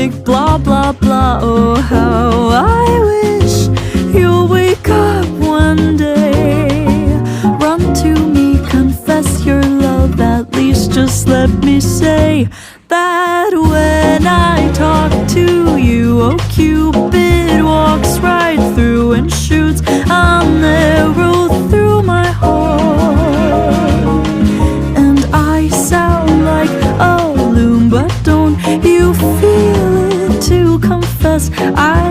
like blah blah blah. Oh, how I wish you'll wake up one day, run to me, confess your love. At least just let me say that when I talk to you, oh, Cupid walks right through and shoots an arrow through my heart. And I sound like a loon, but don't you feel it? To confess, I